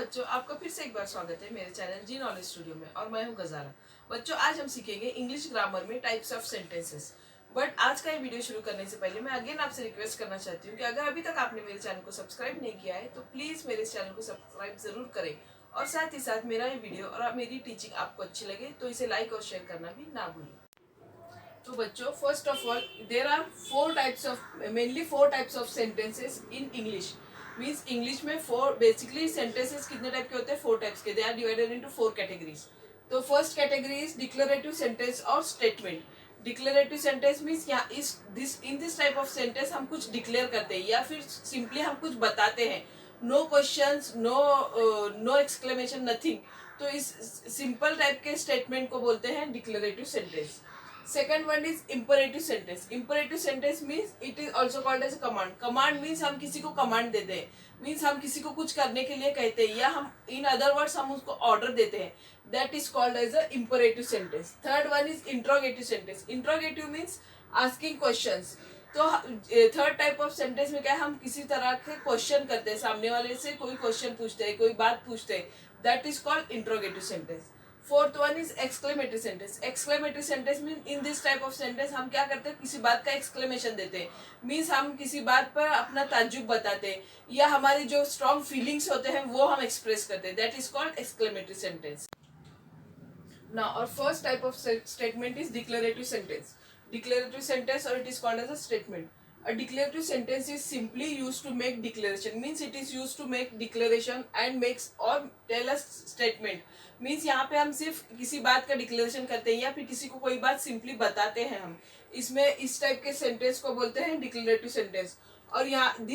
बच्चों, आपका फिर से एक बार स्वागत है मेरे चैनल जी नॉलेज स्टूडियो में और मैं हूं गजारा। बच्चों, आज हम सीखेंगे इंग्लिश ग्रामर में टाइप्स ऑफ सेंटेंसेस। बट आज का ये वीडियो शुरू करने से पहले मैं अगेन आपसे रिक्वेस्ट करना चाहती हूँ कि अगर अभी तक आपने मेरे चैनल को सब्सक्राइब नहीं किया है तो प्लीज़ मेरे इस चैनल को सब्सक्राइब जरूर करें, और साथ ही साथ मेरा ये वीडियो और मेरी टीचिंग आपको अच्छी लगे तो इसे लाइक और शेयर करना भी ना भूलें। तो बच्चों, first of all there are mainly four types of sentences in English. Means English में फोर बेसिकली सेंटेंसेस कितने टाइप के होते हैं? फोर टाइप्स के। They are divided into four categories. तो first category is declarative sentence और statement. Declarative sentence means in this type of sentence हम कुछ डिक्लेयर करते हैं या फिर सिंपली हम कुछ बताते हैं। No questions, no exclamation, nothing. तो इस सिंपल टाइप के स्टेटमेंट को बोलते हैं declarative sentence. Second one is imperative sentence. Imperative sentence means it is also called as a command. Command means हम किसी को command देते हैं, means हम किसी को कुछ करने के लिए कहते हैं या हम in other words हम उसको order देते हैं. That is called as a imperative sentence. Third one is interrogative sentence. Interrogative means asking questions. तो थर्ड टाइप ऑफ सेंटेंस में क्या है? हम किसी तरह के क्वेश्चन करते हैं, सामने वाले से कोई क्वेश्चन पूछते हैं, कोई बात पूछते हैं. That is called interrogative sentence. Fourth one is exclamatory sentence. Exclamatory sentence mean in this type of sentence हम क्या करते हैं? किसी बात का एक्सक्लेमेशन देते हैं. मीन्स हम किसी बात पर अपना ताज्जुब बताते हैं या हमारी जो स्ट्रॉन्ग फीलिंग्स होते हैं वो हम एक्सप्रेस करते हैं. That is called exclamatory sentence. Now और first type of statement is declarative sentence. Declarative sentence, or it is called as a statement. A declarative sentence is simply used to make declaration. Means it is used to make declaration and makes or tell us statement. Means यहाँ पे हम सिर्फ किसी बात का declaration करते हैं या फिर किसी को कोई बात सिंपली बताते हैं हम. इसमें इस टाइप के सेंटेंस को बोलते हैं डिक्लेरेटिव सेंटेंस. और यहाँ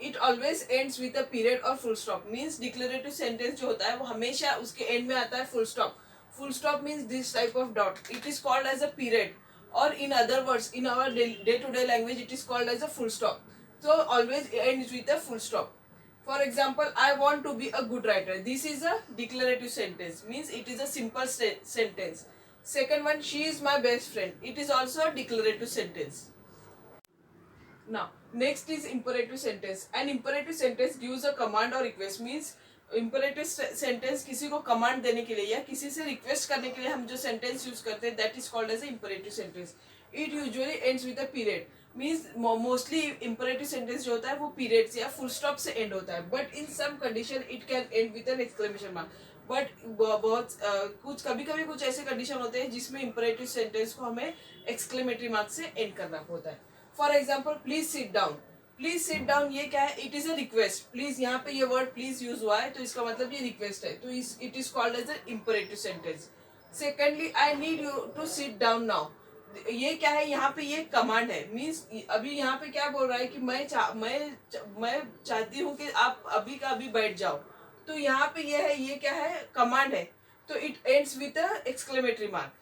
it always ends with a period और full stop. Means declarative sentence जो होता है वो हमेशा उसके एंड में आता है full stop. Full stop means this type of dot. It is called as a period, or in other words in our day-to-day language it is called as a full stop. So always ends with a full stop. For example, I want to be a good writer. This is a declarative sentence, means it is a simple sentence. Second one, she is my best friend. It is also a declarative sentence. Now next is imperative sentence. An imperative sentence gives a command or request. Means imperative sentence किसी को command देने के लिए या किसी से request करने के लिए हम जो सेंटेंस यूज करते हैं that is called as imperative sentence. It usually ends with a period. Means mostly imperative sentence जो होता है वो पीरियड से या फुल स्टॉप से एंड होता है. But in some condition it can end with an exclamation mark. But बहुत कुछ कभी कभी कुछ ऐसे कंडीशन होते हैं जिसमें इम्परेटिव सेंटेंस को हमें एक्सक्लेमेटरी मार्क से एंड करना होता है. For example, please sit down. Please sit down ये क्या है? It is a request. Please यहाँ पे ये वर्ड प्लीज यूज हुआ है तो इसका मतलब ये रिक्वेस्ट है. तो it is called as a imperative sentence. Secondly, I need you to sit down now. ये क्या है? यहाँ पे ये कमांड है. मीन्स अभी यहाँ पे क्या बोल रहा है कि मैं चाहती हूँ कि आप अभी का अभी बैठ जाओ. तो यहाँ पे ये है, ये क्या है? कमांड है. तो it ends with a exclamatory mark.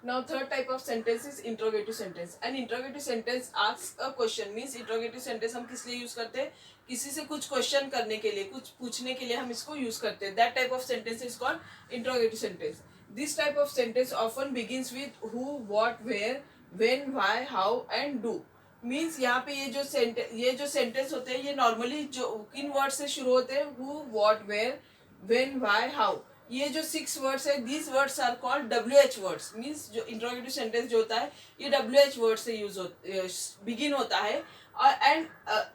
Now third type of sentence is interrogative sentence. An interrogative sentence asks a question. Means interrogative sentence हम किस लिए यूज करते हैं? किसी से कुछ क्वेश्चन करने के लिए, कुछ पूछने के लिए हम इसको यूज करते हैं. That type of sentence is called interrogative sentence. This type of sentence often begins with who, what, where, when, why, how and do. Means यहाँ पे ये जो सेंटेंस होते हैं ये नॉर्मली जो किन वर्ड से शुरू होते हैं? Who, what, where, when, why, how. ये जो 6 वर्ड्स है, these words are called WH words. मीन्स जो इंट्रोगेटिव सेंटेंस जो होता है ये WH वर्ड से बिगिन होता है. And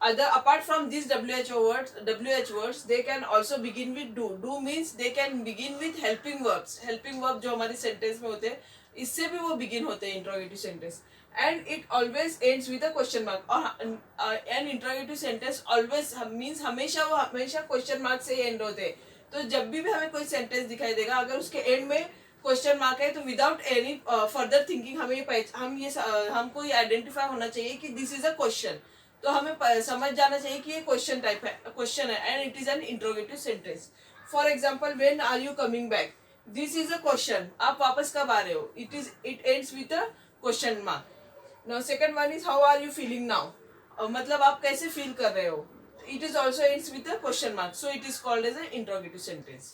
other apart from this WH words they can also begin with do. Do means they can begin with helping verbs. Helping verb जो हमारे सेंटेंस में होते हैं इससे भी वो बिगिन होते हैं interrogative sentence. And it always ends with a question mark. और an interrogative sentence always means हमेशा क्वेश्चन मार्क से एंड होते हैं. तो जब भी हमें कोई सेंटेंस दिखाई देगा अगर उसके एंड में क्वेश्चन मार्क है तो विदाउट एनी फर्दर थिंकिंग हमको ये आइडेंटिफाई होना चाहिए कि दिस इज अ क्वेश्चन. तो हमें समझ जाना चाहिए कि ये क्वेश्चन टाइप है, क्वेश्चन है, and it is an interrogative sentence. For example, when are you coming back. This is a question. आप वापस कब आ रहे हो? It ends with a question mark. Now second one is how are you feeling now. मतलब आप कैसे feel कर रहे हो? It is also ends with a question mark, so it is called as an interrogative sentence.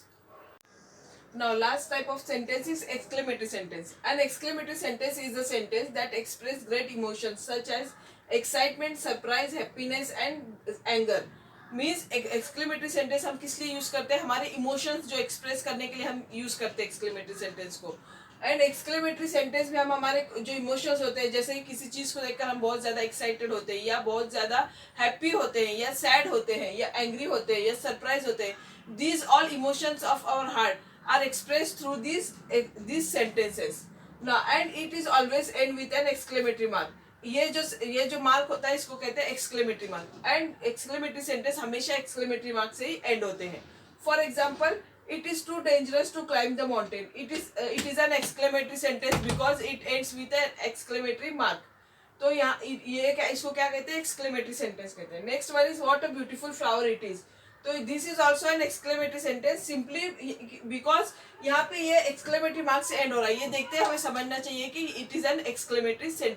Now last type of sentence is exclamatory sentence. An exclamatory sentence is a sentence that express great emotions such as excitement, surprise, happiness and anger. Means exclamatory sentence हम किस लिए use करते हैं, हमारे emotions जो express करने के लिए हम यूज करते हैं एक्सक्लेमेटरी सेंटेंस को। एंड एक्सक्लेमेटरी सेंटेंस में हम हमारे जो इमोशंस होते हैं, जैसे कि किसी चीज को देखकर हम बहुत ज्यादा एक्साइटेड होते हैं, या बहुत ज्यादा हैप्पी होते हैं, या सैड होते हैं, या एंग्री होते हैं, या सरप्राइज होते हैं, these all emotions of our heart are express through these sentences now, and it is always end with an exclamatory mark. ये जो मार्क होता है इसको कहते हैं exclamatory mark. And exclamatory sentence हमेशा एक्सक्लेमेटरी मार्क से ही एंड होते हैं। For example, it is too dangerous to climb the mountain, it is an exclamatory sentence because it ends with an exclamatory mark. तो यहाँ ये क्या, इसको क्या कहते हैं, एक्सक्लेमेटरी सेंटेंस कहते हैं। Next one is what a beautiful flower it is. तो this is also an exclamatory sentence simply because यहाँ पे ये एक्सक्लेमेटरी मार्क से एंड हो रहा है। ये देखते हैं, हमें समझना चाहिए कि it is an exclamatory sentence.